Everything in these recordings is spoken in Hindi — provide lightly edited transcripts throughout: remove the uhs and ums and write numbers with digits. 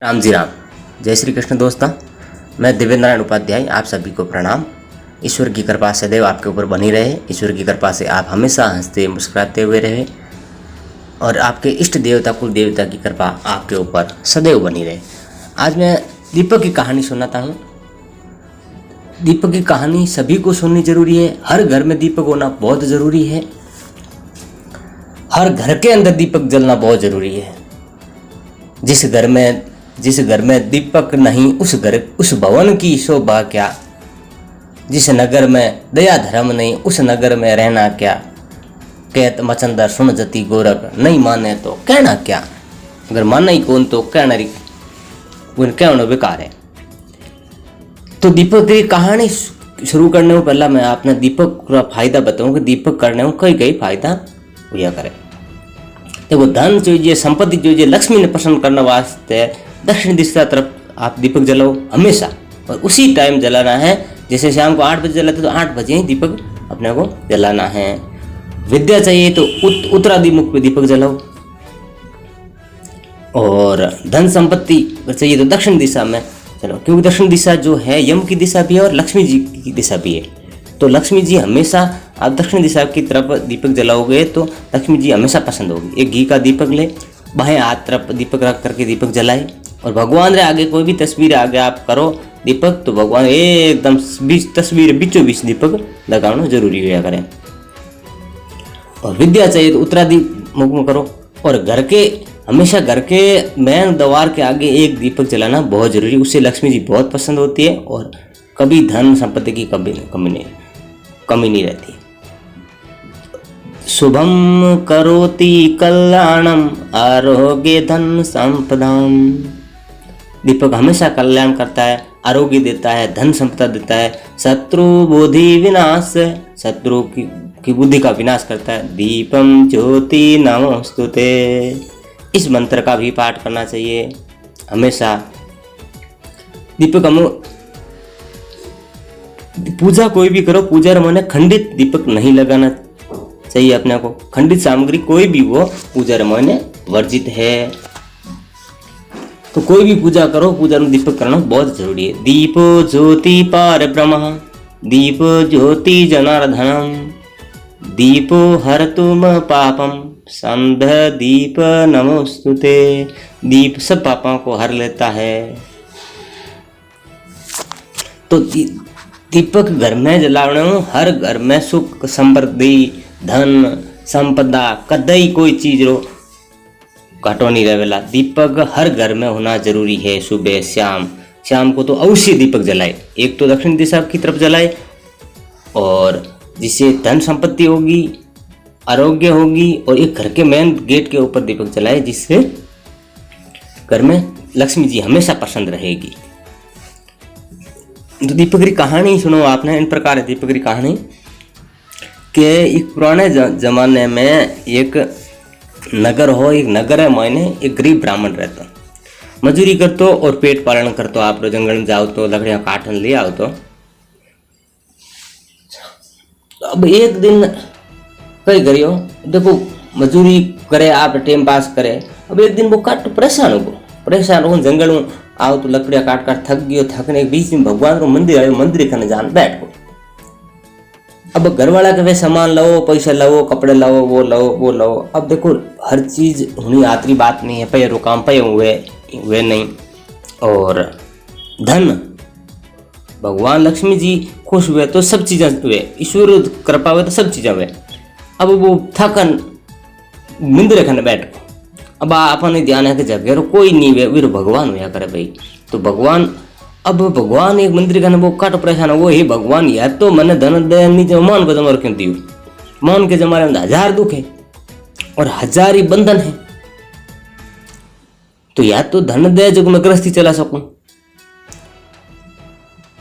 राम जी राम। जय श्री कृष्ण दोस्तों, मैं दिव्य नारायण उपाध्याय आप सभी को प्रणाम। ईश्वर की कृपा सदैव आपके ऊपर बनी रहे। ईश्वर की कृपा से आप हमेशा हंसते मुस्कुराते हुए रहे और आपके इष्ट देवता कुल देवता की कृपा आपके ऊपर सदैव बनी रहे। आज मैं दीपक की कहानी सुनाता हूँ। दीपक की कहानी सभी को सुननी जरूरी है। हर घर में दीपक होना बहुत ज़रूरी है। हर घर के अंदर दीपक जलना बहुत ज़रूरी है। जिस घर में दीपक नहीं उस भवन की शोभा क्या। जिस नगर में दया धर्म नहीं उस नगर में रहना क्या। कहत मचंदर सुन जति गोरख, नहीं माने तो कहना क्या। अगर माना ही कौन तो कहना बेकार है। तो दीपक की कहानी शुरू करने में पहला मैं आपने दीपक का फायदा बताऊं कि दीपक करने में कई फायदा हुआ करे। देखो, धन चाहिए, संपत्ति चाहिए, लक्ष्मी ने पसंद करने वास्ते दक्षिण दिशा तरफ आप दीपक जलाओ हमेशा, और उसी टाइम जलाना है। जैसे शाम को 8 बजे जलाते तो 8 बजे ही दीपक अपने को जलाना है। विद्या चाहिए तो उत्तरादिमुख पे दीपक जलाओ, और धन संपत्ति चाहिए तो दक्षिण दिशा में चलो, क्योंकि दक्षिण दिशा जो है यम की दिशा भी है और लक्ष्मी जी की दिशा भी है। तो लक्ष्मी जी हमेशा आप दक्षिण दिशा की तरफ दीपक जलाओगे तो लक्ष्मी जी हमेशा पसंद होगी। एक घी का दीपक ले, बाएं हाथ तरफ दीपक रख करके दीपक जलाए, और भगवान रे आगे कोई भी तस्वीर आगे आप करो दीपक तो भगवान एकदम तस्वीर बीचों बीच दीपक लगाना जरूरी हुआ करें। और विद्या चाहिए तो उत्तरादिमुख में करो, और हमेशा घर के मेन द्वार के आगे एक दीपक जलाना बहुत जरूरी। उससे लक्ष्मी जी बहुत पसंद होती है और कभी धन संपत्ति की कमी नहीं रहती। शुभम करोति कल्याणम आरोग्य धन संपदाम। दीपक हमेशा कल्याण करता है, आरोग्य देता है, धन संपदा देता है। शत्रु बुद्धि विनाश, शत्रु की बुद्धि का विनाश करता है। दीपम ज्योति नमोस्तुते, इस मंत्र का भी पाठ करना चाहिए हमेशा। दीपक हम पूजा कोई भी करो, पूजा रमने खंडित दीपक नहीं लगाना चाहिए अपने को। खंडित सामग्री कोई भी वो पूजा रमने वर्जित है। तो कोई भी पूजा करो, पूजा में दीपक करना बहुत जरूरी है। दीपो ज्योति पार ब्रह्म, दीपो ज्योति जनार्दनम, दीपो हरतुम पापम, संध दीप नमोस्तुते। दीप सब पापों को हर लेता है। तो दीपक घर में जलाने हर घर में सुख समृद्धि धन संपदा कदई कोई चीज रो घटो नहीं रहेला। दीपक हर घर में होना जरूरी है। सुबह शाम को तो अवश्य दीपक जलाए। एक तो दक्षिण दिशा की तरफ जलाए, और जिससे धन संपत्ति होगी, आरोग्य होगी, और एक घर के मेन गेट के ऊपर दीपक जलाए जिससे घर में लक्ष्मी जी हमेशा पसंद रहेगी। तो दीपक की कहानी सुनो आपने। इन प्रकार है दीपक की कहानी कि एक पुराने जमाने में एक नगर है मायने एक गरीब ब्राह्मण रहता, मजूरी करतो और पेट पालन करतो। आप जंगल में जाओ तो लकड़ियां काटन ले आओ तो अब एक दिन कई करियो, देखो मजूरी करे आप टाइम पास करे। अब एक दिन वो परेशान हो जंगल में आओ तो लकड़ियां काट थक गयो। थकने के बीच में भगवान को मंदिर आयो, मंदिर खाने जान बैठ गो। अब घर वाला के वे सामान लो, पैसा लो, कपड़े लो, वो लो। अब देखो हर चीज होनी आतरी बात नहीं है। पैरो काम पे हुए नहीं। और धन भगवान लक्ष्मी जी खुश हुए तो सब चीजें हुए, ईश्वर कृपा हुए तो सब चीजें हुए। अब वो थकन मंदिर खाने बैठ गो। अब अपन ध्यान है कि जगह कोई नहीं हुए, वीर भगवान हुआ करे भाई। तो भगवान एक मंदिर का वो काट परेशान वो ही भगवान यार तो मैंने धन दे नीचे मान को जमा क्यों दियो। मान के जमाने में 1000 दुख है और 1000 ही बंधन है। तो या तो धन दे जो मैं गृहस्थी चला सकूं,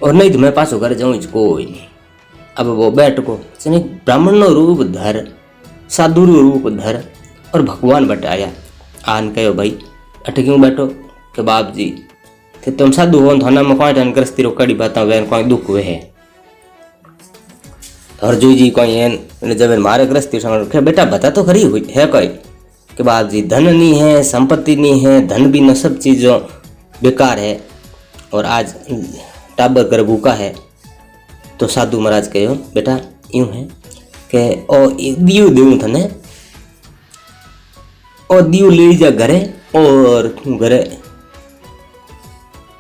और नहीं तो मैं पास घर जाऊं कोई नहीं। अब वो बैठ को ब्राह्मण नो रूप धर, साधु रूप धर, और भगवान बटाया आन कहो भाई अठ क्यों बैठो के बाप जी थे तुम साधु हो थाना में कोई टन गृहस्थी रो कड़ी बात कोई दुख हुए है। हरजू जी कोई है जब मारे गृहस्थी संग बेटा बता तो खरी हुई है कोई कि बाप जी धन नहीं है, संपत्ति नहीं है, धन भी न सब चीजों बेकार है और आज टाबर कर भूखा है। तो साधु महाराज कहो बेटा यूं है कि ओ दियो देऊं थने और दियो ले जा घरे और तू घरे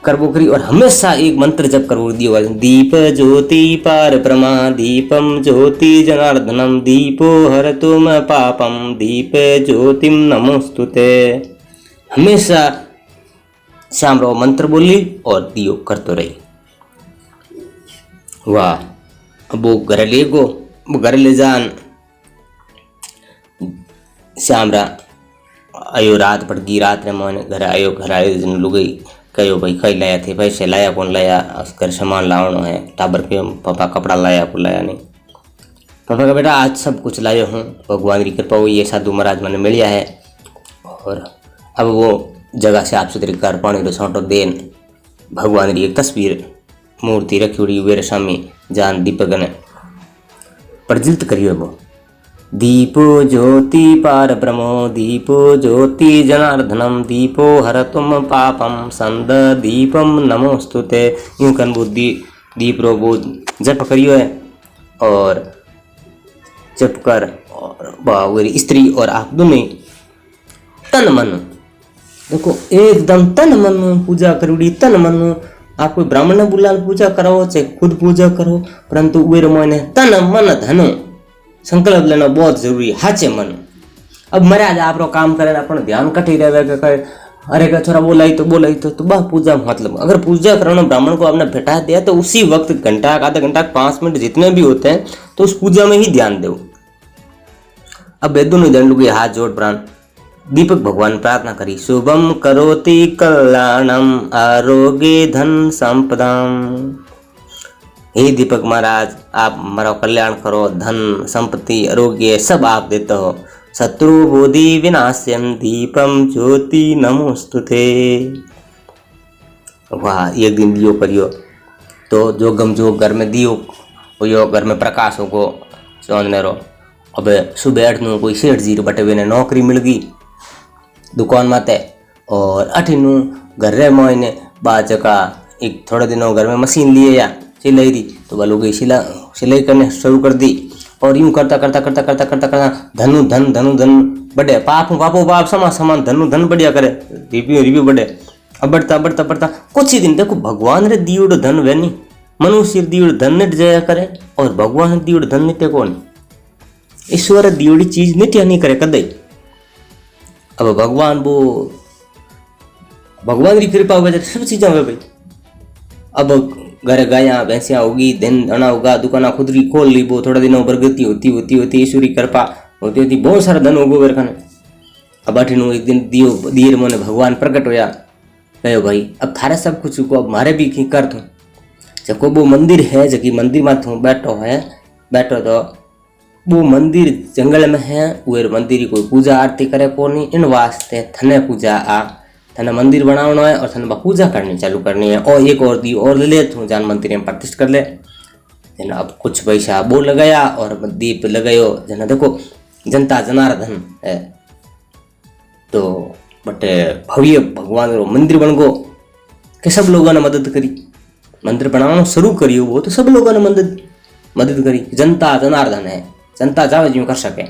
करबो करी और हमेशा एक मंत्र जप करबो दियो दीप ज्योति पार ब्रह्मा दीपम ज्योति जनार्दनम दीपो हरतु म पापम दीप ज्योतिम नमोस्तुते। हमेशा शाम रो मंत्र बोली और दियो करतो रही। वाह। अब वो घर ले गो, वो घर ले जान श्याम रा आयो रात पड़ गई। रात रे मोने घर आयो जन लुगई कहो भाई कई लाया थे पैसे लाया कौन लाया घर सामान लावनो है टाबर के पापा कपड़ा लाया को लाया नहीं। पापा का बेटा आज सब कुछ लाए हूँ भगवान की कृपा हुई है साधु महाराज मैंने मिलिया है। और अब वो जगह से आप सुथरी कर पानी रो सौटो देन भगवान की एक तस्वीर मूर्ति रखी हुई वेरे सामी जान दीपक ने प्रज्वलित करियो। वो दीपो ज्योति पार ब्रह्मो दीपो ज्योति जनार्दनम दीपो हरतुम पापम संद दीपम नमोस्तुते। यूं कन बुद्धि दीप रो वो जप करियो है और जप कर और स्त्री और आप दोनों तन मन देखो एकदम तन मन पूजा करूड़ी। तन मन आप कोई ब्राह्मण ने बुला पूजा कराओ चाहे खुद पूजा करो परंतु वे मोने तन मन धनो संकल्प लेना बहुत जरूरी है। हाचे मन अब महाराज आप रो काम करे अपन ध्यान कटी रहे कहे अरे का छोरा बोलाई तो बा पूजा मतलब अगर पूजा करना ब्राह्मण को आपने बैठा दिया तो उसी वक्त घंटा आधा घंटा 5 मिनट जितने भी होते हैं तो उस पूजा में ही ध्यान दो। अब वेदों ने दंड लुगे हाथ जोड़ प्राण दीपक भगवान प्रार्थना करी शुभम करोति कल्याणम आरोग्य धन संपदाम। हे दीपक महाराज आप हमारा कल्याण करो धन संपत्ति आरोग्य सब आप देते हो। शत्रु बोधि विनाश्यम दीपम ज्योति नमोस्तुते। वाह। एक दिन दियो करियो तो जो गम जो घर में दियो हो घर में प्रकाश हो को समझने रो। अब सुबह 8 कोई सेठ जी बटे हुए ने नौकरी मिल गई दुकान माते और 8 घर रे मोने बाद का एक थोड़े दिनों घर में मशीन लिए या सिलाई दी तो वालों गई सिलाई करने शुरू कर दी और यूं करता धनु धन बढ़े पाप समान धनु बढ़िया करे रिव्यू बढ़े। अब बढ़ता कुछ ही दिन देखो भगवान रे दियोड़ धन वैनी मनुष्य दियोड़ धन निट जाया करे और भगवान दियोड़ धन नित्य कौन ईश्वर दियोड़ी चीज नित्य नहीं करे कदे। अब भगवान वो भगवान की कृपा वजह सब चीजें हुए भाई। अब घर गाया भैंसिया होगी दिन धना होगा दुकाना खुदरी खोल ली वो थोड़ा दिनों प्रगति होती ईश्वरी कृपा होती बहुत सारा धन होगो मेरे खाने। अब 8 एक दिन दियर मोने भगवान प्रकट होया कहो भाई अब थारे सब कुछ को अब मारे भी कर थो जको वो मंदिर है जकी मंदिर में थू बैठो तो वो मंदिर जंगल में है वो मंदिर की कोई पूजा आरती करे को नहीं इन वास्ते थने पूजा थने मंदिर बनावनो है और थने पूजा करनी चालू करनी है और एक और दी और ले तू जान मंदिर में प्रतिष्ठित कर ले। जना अब कुछ पैसा वो लगाया और दीप लगायो जना देखो जनता जनार्दन है तो बटे भव्य भगवान रो मंदिर बन गो के सब लोगों ने मदद करी मंदिर बनाना शुरू करियो वो तो सब लोगों ने मदद करी। जनता जनार्दन है जनता जावे जो कर सके।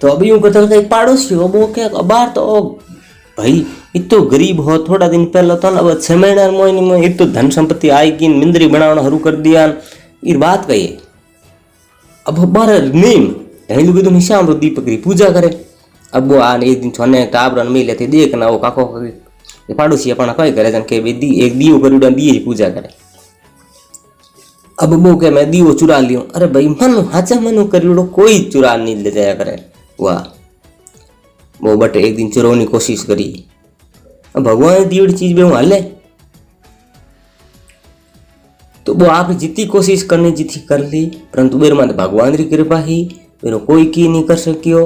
तो अब यूं करता एक पड़ोसी हो वो क्या बाहर तो भाई इतो गरीब हो थोड़ा दिन पहले तो अब 6 महीना महीने में इतो धन संपत्ति आएगी मंदिर बनाना शुरू कर दिया ये बात कही। अब बार नेम हिंदू तो शाम रो दीपक की पूजा करे। अब वो आने एक दिन छोने टाबर मिले थे देखना वो काको पड़ोसी अपना कई करे जन के एक दियो करूड़ा दिए पूजा करे। अब वो के मैं दियो चुरा लियो अरे भाई मनु हाचा मनु करियो कोई चुरा नहीं ले जाया करे। वाह। वो बट एक दिन चुराने की कोशिश करी अब भगवान दी चीज में हाले तो वो आप जितनी कोशिश करनी जितनी कर ली परंतु मेरे माते भगवान की कृपा ही मेरे कोई की नहीं कर सकियो।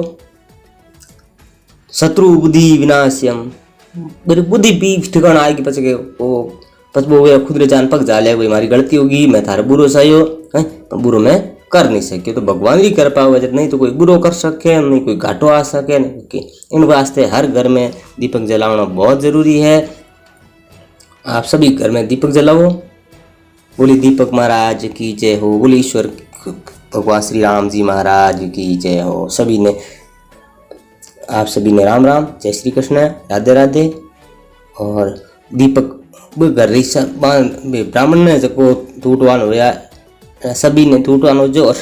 शत्रु बुद्धि विनाश्यम मेरी बुद्धि भी ठिकाना आएगी पचे वो खुद रे जान पक जा ले भाई हमारी गलती होगी मैं थारे बुरो सहियो पर बुरो मैं कर नहीं सके तो भगवान की कृपा वजह नहीं तो कोई बुरो कर सके नहीं कोई घाटो आ सके नहीं। इन वास्ते हर घर में दीपक जलाना बहुत जरूरी है आप सभी घर में दीपक जलाओ। बोली दीपक महाराज की जय हो। बोली ईश्वर भगवान श्री राम जी महाराज की जय हो। सभी ने आप सभी ने राम राम, जय श्री कृष्ण, राधे राधे। और दीपक घर ब्राह्मण ने जो टूटवान हो सभी ने टूटवान जो